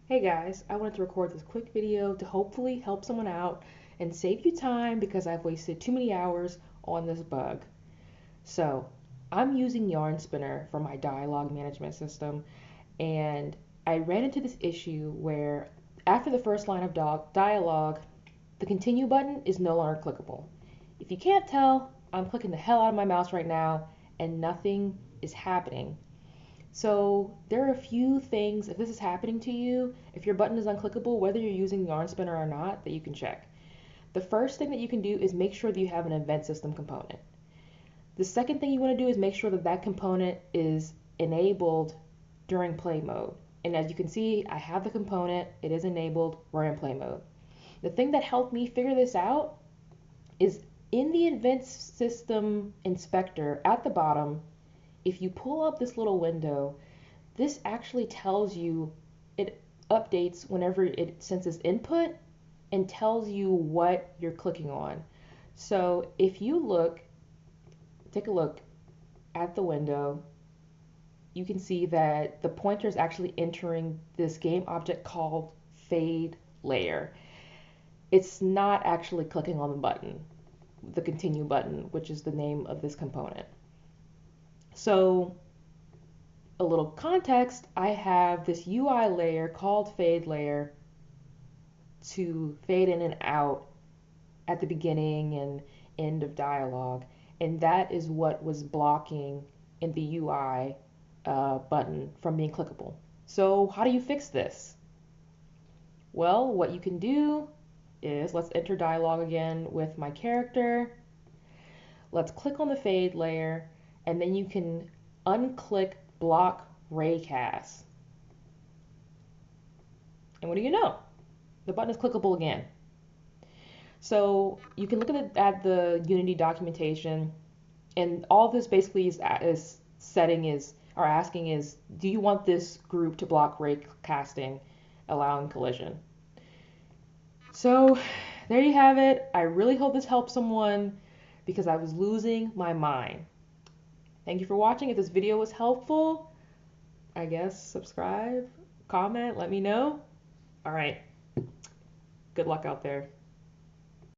Hey guys, I wanted to record this quick video to hopefully help someone out and save you time because I've wasted too many hours on this bug. So, I'm using Yarn Spinner for my dialogue management system, and I ran into this issue where after the first line of dialogue, the continue button is no longer clickable. If you can't tell, I'm clicking the hell out of my mouse right now and nothing is happening. So there are a few things, if this is happening to you, if your button is unclickable, whether you're using Yarn Spinner or not, that you can check. The first thing that you can do is make sure that you have an event system component. The second thing you want to do is make sure that that component is enabled during play mode. And as you can see, I have the component, it is enabled, we're in play mode. The thing that helped me figure this out is in the event system inspector at the bottom, if you pull up this little window, this actually tells you, it updates whenever it senses input and tells you what you're clicking on. So if you take a look at the window, you can see that the pointer is actually entering this game object called fade layer. It's not actually clicking on the button, the continue button, which is the name of this component. So a little context, I have this UI layer called fade layer to fade in and out at the beginning and end of dialogue, and that is what was blocking in the UI button from being clickable. So how do you fix this? Well, what you can do is, let's enter dialogue again with my character. Let's click on the fade layer, and then you can unclick block raycast. And what do you know? The button is clickable again. So you can look at the Unity documentation, and all this basically is asking is, do you want this group to block raycasting, allowing collision? So there you have it. I really hope this helps someone because I was losing my mind. Thank you for watching. If this video was helpful, I guess subscribe, comment, let me know. All right. Good luck out there.